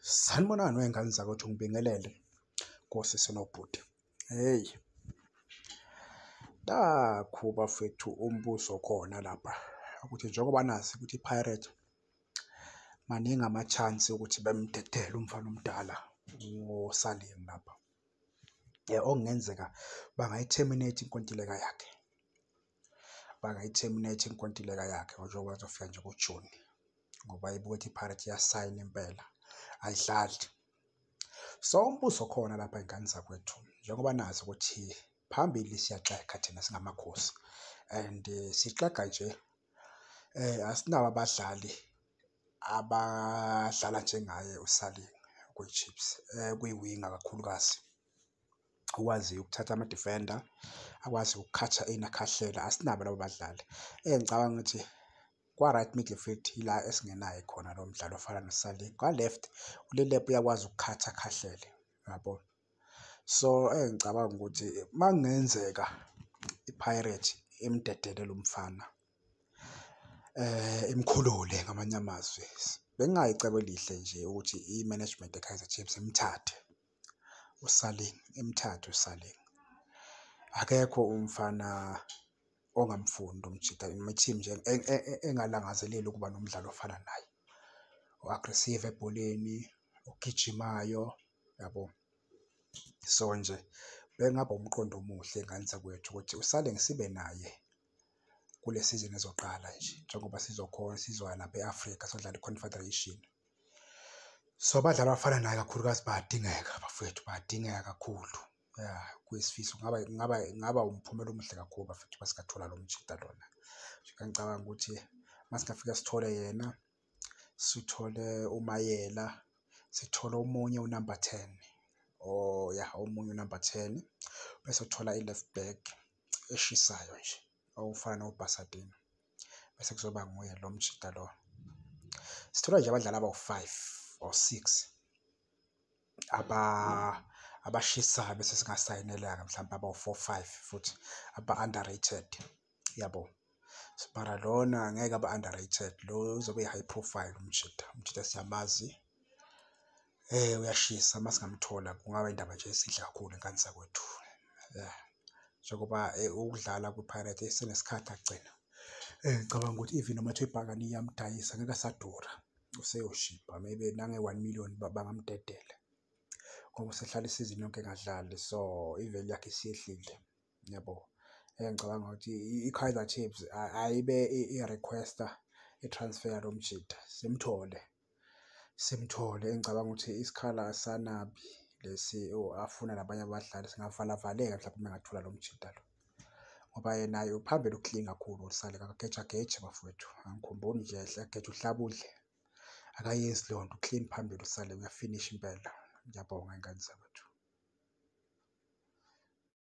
Sanibonani wey'ngane zakwethu, ngibingelele kosisi nobhuti. Hheyi, nakhu bafethu umbuzo khona lapha ukuthi njengoba nazi ukuthi i-Pirate maningi ama-chance ukuthi bemdedele umfana omdala ngoSaling lapha. Okungenzeka bangayi-terminate inkontileka yakhe, inkontileka yakhe njengoba izofika nje kuJuni, ngoba ibuke ukuthi i-Pirate iyasayina impela, ayidlali. So umbuzo khona lapha y'ngane zakwethu, njengoba nazi ukuthi phambili siyaxega thina singamakhosi and sixega nje asinawo abadlali abadlala njengaye uSaling kwi-Chiefs, kwi-winger kakhulukazi, ukwaziyo ukuthatha ama-defender, akwazi ukukhatha in akhahlela. Asinabo labo badlali. Ngicabanga ukuthi kwa-right midfield ila esingenayo khona lo mdlalo ofana noSaling. Kwa-left uLelep uyakwazi ukukhatha akhahlele, yabo. So ngicabanga ukuthi makungenzeka i-Pirate imdedele lo mfana, imkhulule ngamanye amazwi, bekungayicebo elihle nje ukuthi i-management ye-Kaizer Chiefs imthathe uSaling. Akekho umfana ongamfuni lo mjida, i-team nje engalangazeleli ukuba nomdlalo ofana naye, o-aggressive ebholeni, ogijimayo, yabo. So nje bekungaba umqondo omuhle ngane zakwethu ukuthi uSaling sibe naye kule season ezoqala nje, njengoba sizoya lapha e-Afrika sodlala i-Confederation. So abadlali abafana naye kakhulukazi bayadingeka bafowethu, bayadingeka kakhulu. Kuyisifiso, kungaba umphumela omuhle kakhulu bafethu masingathola lo mjida lona. Ngicabanga ukuthi masingafika sithole yena, sithole uMayela, sithole omunye unumber 10, omunye unumber 10, bese uthola i-left back eshisayo nje ofana noBasadini, bese kuzoba nguye lo mjida lo. Sithola nje abadlali abawu-5 or 6 abashisayo, bese singasayinelanga mhlawumbe abawu-4-5 futhi aba-underrated, yabo. Mara lona angeke aba-underrated, lo uzobe high profile umjida siyamazi, uyashisa. Masingamthola kungaba indaba nje esihle kakhulu ingane zakwethu, njengoba ukudlala kwi-Pirate senesikhathi agcina. Ngicabanga ukuthi even noma kuthiwa ibhakani iyamdayisa angeke asadura, useyoshibha, maybe nange-1 million bangamdedela ngoba usehlala isizini yonke engadlali, so i-value yakhe isiyehlile, yabo. Ngicabanga ukuthi i-Kaizer Chiefs ayibe i-requester i-transfer yalo mjida, simthole. Ngicabanga ukuthi isikhala sanabi lesi afuna nabanye abadlali singavalavaleka mhlawumbe uma engathola lo mjida lo, ngoba yena uphambili uclean kakhulu uSaling, akagejageji bafowethu, angikhumbuli nje ageja uhlabudle, akayenzi leyo nto, uclean phambili uSaling, uyafinisha impela. Ngiyabonga iy'ngane zakwethu.